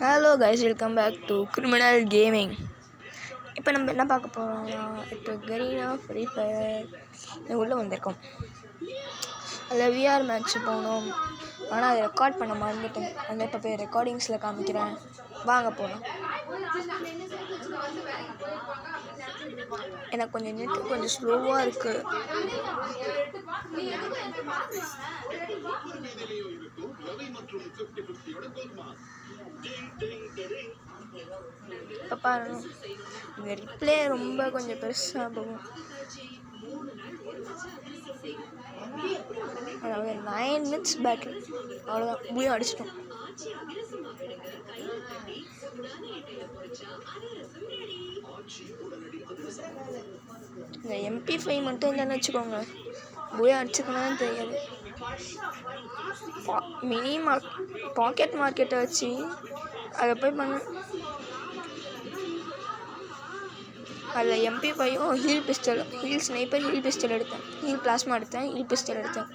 Hello guys, welcome back to criminal gaming. இப்போ நம்ம என்ன பார்க்க போகிறோம்னா, இப்போ கரீனா ஃப்ரீ ஃபயர் உள்ளே வந்திருக்கோம். அதில் விஆர் மேட்ச் போகணும். ஆனால் அதை ரெக்கார்ட் பண்ண மறந்துட்டேன். அந்த இப்போ போய் ரெக்கார்டிங்ஸில் காமிக்கிறேன், வாங்க போகலாம். எனக்கு கொஞ்சம் நெட்டு கொஞ்சம் ஸ்லோவாக இருக்குது. இப்போ பாருங்க, இந்த ரிப்ளே ரொம்ப கொஞ்சம் பெருசாக போகும். அதாவது 9 minutes பேட்டரி, அவ்வளோதான். பூயும் அடிச்சிட்டோம். இந்த MP5 மட்டும் இல்லைன்னு வச்சுக்கோங்க, பூயா அடிச்சுக்கணும்னு தெரியாது. மினி பாக்கெட் மார்க்கெட்டை வச்சு அதை போய் பண்ண. அதில் MP5ம் heal pistol, heal sniper, heal pistol எடுத்தேன், ஹீல் பிளாஸ்மா எடுத்தேன், ஹீல் பிஸ்டல் எடுத்தேன்.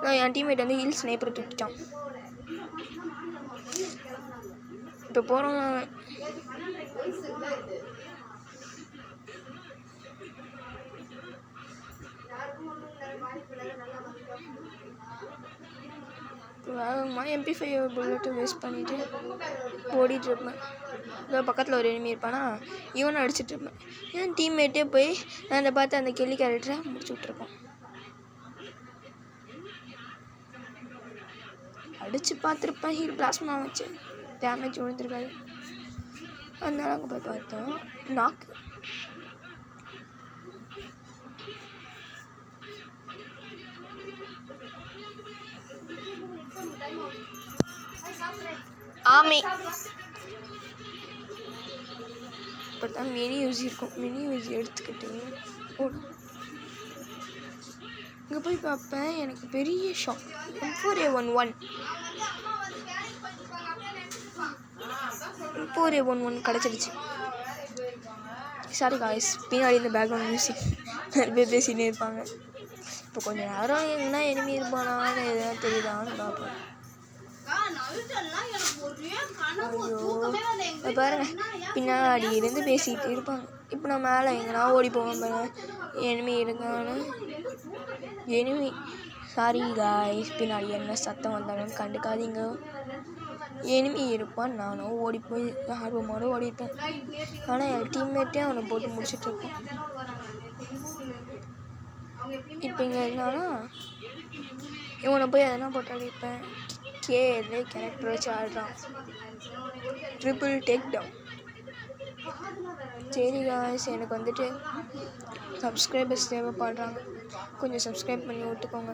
நான் என் டீம்மேட் வந்து ஹீல் ஸ்னைப்பரை தூக்கிட்டான். இப்போ போகிறோம். வேகமாக MP5 புல்லட்டு வேஸ்ட் பண்ணிவிட்டு ஓடிட்டுருப்பேன். இதோ பக்கத்தில் ஒரு எனிமி இருப்பானா, இவனை அடிச்சுட்டு இருப்பேன். என் டீம்மேட்டே போய் நான் அதை பார்த்து அந்த கெல்லி கேரக்டரை முடிச்சு விட்ருப்போம். அடித்து பார்த்துருப்பேன், ஹீல் பிளாஸ்மா வச்சு டேமேஜ் விழுந்துருக்காது. அதனால அங்கே போய் பார்த்தோம், நாக்கு. ஆமே இப்போதான் மினி யூஸ் இருக்கும். மினி யூஸ் எடுத்துக்கிட்டு ஓடும். இங்கே போய் பார்ப்பேன், எனக்கு பெரிய ஷாக். M4A11 கிடச்சிடுச்சு. சாரி காய்ஸ், பின்னாடி இந்த பேக்ரவுண்ட் மியூசிக் நிறைய பேர் பேசிகிட்டே இருப்பாங்க. இப்போ கொஞ்சம் நேரம் என்ன எனிமி இருப்பானான்னு எதாவது தெரியுதான்னு பார்ப்பேன். பாருங்க, பின்னாடி இருந்து பேசிகிட்டு இருப்பாங்க. இப்போ நான் மேலே எங்கன்னா ஓடி போவேன் பாருங்க, எனிமி இருக்கான்னு. எனிமி சாரி காய்ஸ், பின்னாடி என்ன சத்தம் வந்தாலும் கண்டுக்காதீங்க. எனிமி இருப்பான், நானும் ஓடி போய் ஆர்வமோடு ஓடிப்பேன். ஆனால் என் டீம்மேட்டே அவனை போட்டு முடிச்சுட்டு இருப்பேன். இப்போ இங்கே இருந்தானா இவனை போய் எதனா போட்டு அடிப்பேன். கேரே கேரக்டர் வச்சு ஆடுறான், ட்ரிபிள் டேக் டவுன். சரி காய்ஸ், எனக்கு வந்துட்டு சப்ஸ்கிரைபர்ஸ் தேவைப்படுறாங்க, கொஞ்சம் சப்ஸ்கிரைப் பண்ணி விட்டுக்கோங்க.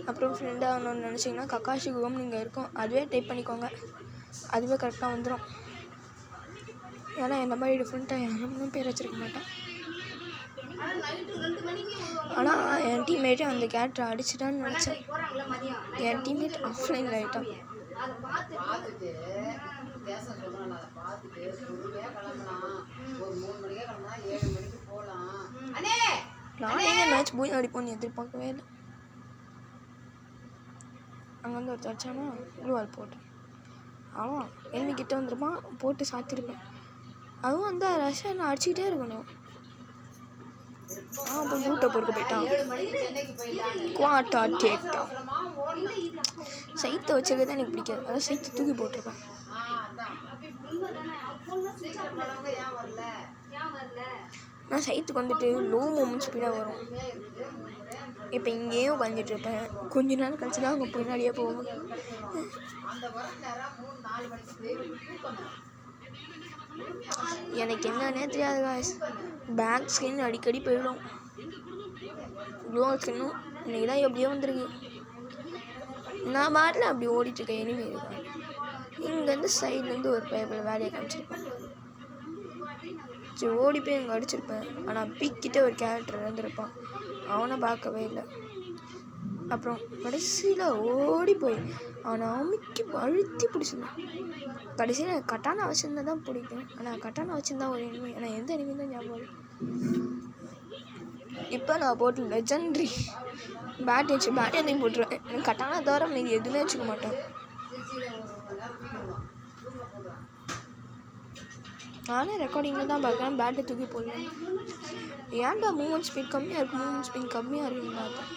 அப்புறம் ஃப்ரெண்டாக ஆகணும்னு நினச்சிங்கன்னா கக்காஷி குகம் நீங்கள் இருக்கும், அதுவே டைப் பண்ணிக்கோங்க, அதுவே கரெக்டாக வந்துடும். ஏன்னா என்ன மாதிரி டிஃப்ரெண்ட்டாக யாரும் பேர் வச்சுருக்க மாட்டேன். ஆனால் என் டீம்மேட்டே அந்த கேரக்டரை அடிச்சிட்டான்னு நினச்சேன். என் டீம்மேட் ஆஃப்லைனில் ஆகிட்டான். நான் எங்கள் மேட்ச் போய் அடிப்போன்னு எதிர்பார்க்கவே இல்லை. அங்கே வந்து ஒருத்தர் அடிச்சானா ப்ளூவால் போட்டேன். அவன் எனிமி கிட்டே வந்துருப்பான், போட்டு சாத்திருப்பேன். அதுவும் வந்து ரஷ்யன் அடிச்சுக்கிட்டே இருக்கணும். அப்போ ரூட்டை பொறுக்க போயிட்டான். குவாட்டா டேக்டான். சைத்தை வச்சுருக்கதான் எனக்கு பிடிக்காது, அதாவது சைத்தை தூக்கி போட்டிருப்பேன். நான் சைத்துக்கு வந்துட்டு லோ மூமெண்ட் ஸ்பீடாக வரும். இப்போ இங்கேயே உட்காந்துட்டு இருப்பேன், கொஞ்ச நேரம் கழிச்சு தான் அங்கே பின்னாடியே போகும். எனக்கு என்னன்னே தெரியாது காய்ஸ், பேக் ஸ்கின் அடிக்கடி போயிடும். க்ளோவல் ஸ்கின்னும் இன்றைக்கி தான் எப்படியோ வந்துருக்கு. நான் பாட்டில் அப்படி ஓடிட்டுருக்கேன், எனிமி இருக்கான். இங்கேருந்து சைட்லேருந்து ஒரு பேப்பரில் வேலையை காமிச்சிருப்பேன். சரி ஓடி போய் அங்கே அடிச்சிருப்பேன். ஆனால் பிக்கிட்டே ஒரு கேரக்டர் இருந்திருப்பான், அவனை பார்க்கவே இல்லை. அப்புறம் கடைசியில் ஓடி போய் அவனை அழுத்தி பிடிச்சிருந்தேன். கடைசியில் எனக்கு கட்டான வச்சுருந்தா தான் பிடிக்கும். ஆனால் கட்டான வச்சுருந்தா ஒரு எனிமி, ஆனால் எந்த எனிமி தான் ஞாபகம். இப்போ நான் போட்டு லெஜெண்ட்ரி பேட் எதையும் போட்டுருவேன். எனக்கு கட்டான தவிர மீதி எதுவுமே வச்சுக்க மாட்டேன். நானே ரெக்கார்டிங்கில் தான் பார்க்குறேன், பேட்டை தூக்கி போடலாம். ஏன்டா மூமெண்ட் ஸ்பீட் கம்மியாக இருக்குது, மூமெண்ட் ஸ்பீட் கம்மியாக இருக்குன்னு பார்த்தேன்.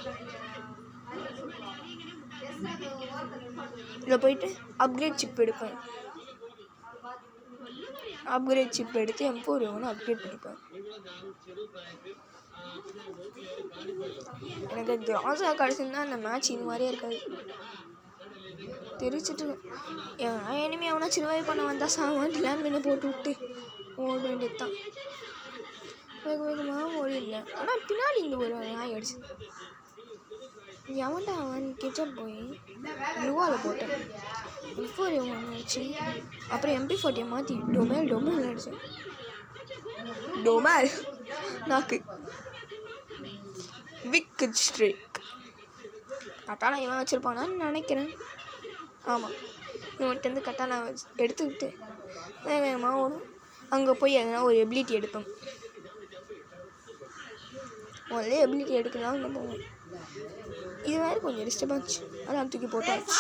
இதில் போயிட்டு அப்கிரேட் சிப் எடுப்பேன். அப்கிரேட் சிப் எடுத்து M4 அப்கிரேட் பண்ணிப்பேன். எனக்கு கிராஸா கிடச்சிருந்தா அந்த மேட்ச் இது மாதிரியே இருக்காது. தெரிச்சுட்டு இனிமே அவனா சிறுவாய் பண்ண வந்தால் சாமான் லேண்ட் பண்ணி போட்டு விட்டு ஓட வேண்டியது தான். வேக வேகமாக ஓடிடல. ஆனால் பின்னாடி இந்த ஒரு நாய் அடிச்சு எவன்டா அவன் கிட்ட போய் ப்ளூவால் போட்டேன். M4 வச்சு அப்புறம் MP40 மாற்றி டொமேல் அடித்தேன். டொமேல் நாக்கு விக் ஸ்ட்ரீக் கட்டானா இவன் வச்சுருப்பானான்னு நினைக்கிறேன். ஆமாம், இவன்கிட்ட கட்டானா வச்சு எடுத்துக்கிட்டு வேகமாக ஓடும். அங்கே போய் எதனா ஒரு எபிலிட்டி எடுப்பேன். முதல்ல எபிலிட்டி எடுக்கலாம் அங்கே போவேன். இது வேறு கொஞ்சம் டிஸ்டர்பன்ஸ், அதான் தூக்கி போட்டாச்சு.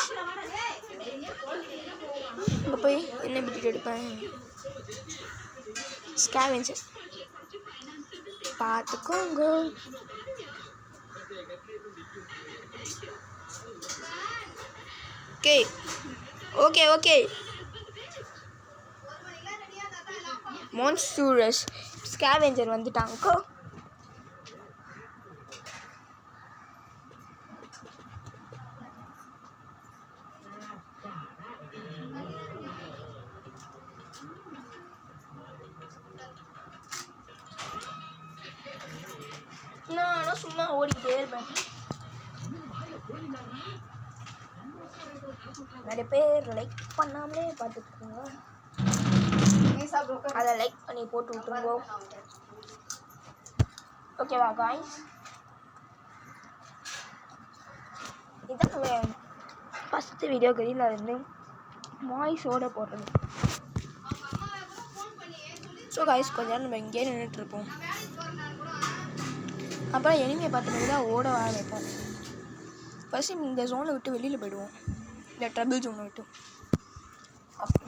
அங்கே போய் என்ன எபிலிட்டி எடுப்பேன், ஸ்கேவெஞ்சர் பார்த்துக்கோங்க. ஓகே மான்ஸ்டரஸ் ஸ்கேவெஞ்சர் வந்துட்டாங்க. நான் சும்மா ஓடிக்கிட்டே இருப்பேன். நிறைய பேர் லைக் பண்ணாமலே பார்த்துட்டுருங்க, அதை லைக் பண்ணி போட்டு விட்டுருங்கோ. ஓகேவா காய்ஸ்? இதான் ஃபஸ்ட்டு வீடியோ கரீனில் இருந்து வாய்ஸோடு போடுறது. ஸோ காய்ஸ் கொஞ்ச நேரம் நம்ம இங்கேயே நின்றுட்டுருப்போம். அப்புறம் எனிமையை பார்த்துட்டு தான் ஓட ஆரம்பிப்போம். ஃபஸ்ட்டு இந்த ஜோனை விட்டு வெளியில் போயிடுவோம், இந்த ட்ரபிள் ஜோனை விட்டு. அப்போ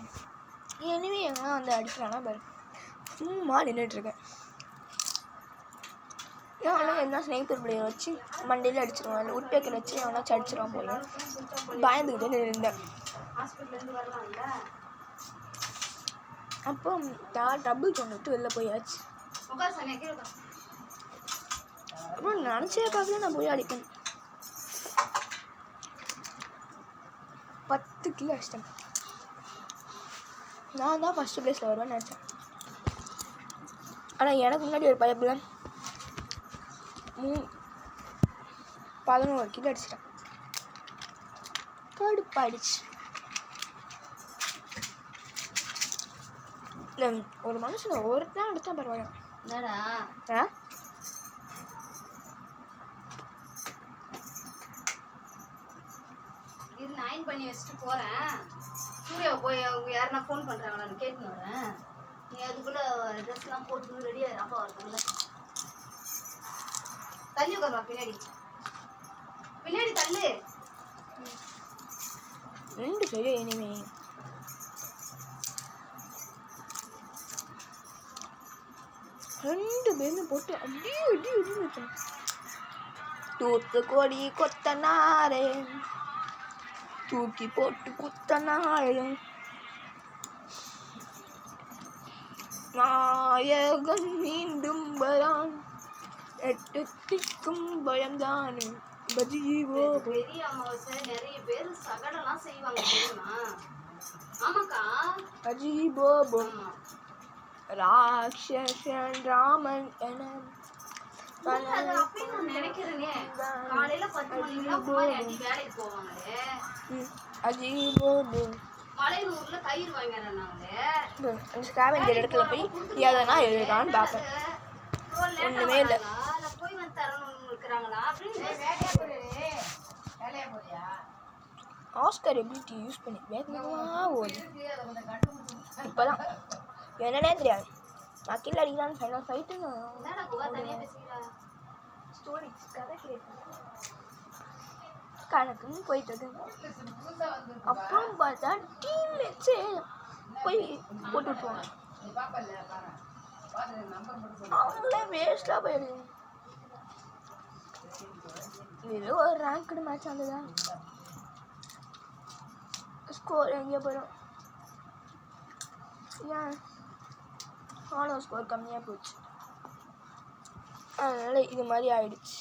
எனிமே எங்கன்னா வந்து அடிக்கிறானா பாரு, சும்மா நின்றுட்டுருக்கேன். ஆனால் என்ன ஸ்னைப்பர் பிளேயர் வச்சு மண்டையில் அடிச்சிடுவான், இல்லை உட்பேக்கர் வச்சு எவனாச்சும் அடிச்சிடுவான் போய் பயந்துக்கிட்டே இருந்தேன். அப்போ நான் ட்ரபிள் ஜோனை விட்டு வெளில போயாச்சு. அப்புறம் நினச்சே பார்க்கல, நான் போய் அடிப்பேன். 10 கிலோ அடிச்சிட்டேன். நான் தான் ஃபஸ்ட்டு ப்ளேஸில் வருவேன்னு நினச்சேன். ஆனால் எனக்கு முன்னாடி ஒரு பைப்பில் 11 கிலோ அடிச்சிட்டேன். கடுப்பாயிடுச்சு. இல்லை ஒரு மனுஷன் ஒருத்தான் எடுத்தா பரவாயில்ல. என்னடா இது நான் பண்ணி வச்சுட்டு போகிறேன். சூர்யா போய் அவங்க யாருன்னா ஃபோன் பண்ணுறாங்களான்னு கேட்டுன்னு வரேன். நீ அதுக்குள்ளே ட்ரெஸ்லாம் போட்டு ரெடியாக அப்பா வரதுல தள்ளி உட்காருவா, பின்னாடி தள்ளு. 2 பேரும் இனிமே 2 பேருமே போட்டு அப்படியே அடி வச்சேன். தூத்துக்குடி கொத்தனாரே தூக்கி போட்டு குத்தனாரே நாயகன் மீண்டும் வரான், 8 திக்கும் பயம்தானே பஜீவோ. பெரிய அமாவாசை நிறைய பேர் சகடெல்லாம் செய்வாங்க தெரியுமா? ஆமாக்கா, அஜீபோபோ ராட்சசன் ராமன் என நினைக்கிறேனே. காலையில 10 மணிக்கு வேலைக்கு போவாங்களே, அஜீபோபோ மலையூர்ல தயிர் வாங்கிறாங்களே. ஸ்கேவெஞ்சர் இடத்துல போய் எதனா எழுதான்னு பார்ப்பேன், ஒன்றுமே இல்லை. போய் வந்து தரணும் இருக்கிறாங்களா அப்படின்னு ஆஸ்கர் எபிலிட்டி யூஸ் பண்ணி வேகமாக ஓடு. இப்போதான் என்னன்னே தெரியாது, நான் கீழே அடிக்கலான்னு சொன்ன ஃபைட்டு ஸ்டோரி கதை கேட்டேன், கணக்குன்னு போயிட்டது. அப்புறம் பார்த்தா டீம் வச்சு போய் போட்டு விட்டுருவாங்க. அவங்களே வேஸ்ட்டாக போயிடுது. இது ஒரு ரேங்க்டு மேட்ச் ஆகுதா, ஸ்கோர் எங்கேயோ போயிடும். ஏன் ஃபாலோ ஸ்கோர் கம்மியாக போச்சு, அதனால் இது மாதிரி ஆயிடுச்சு.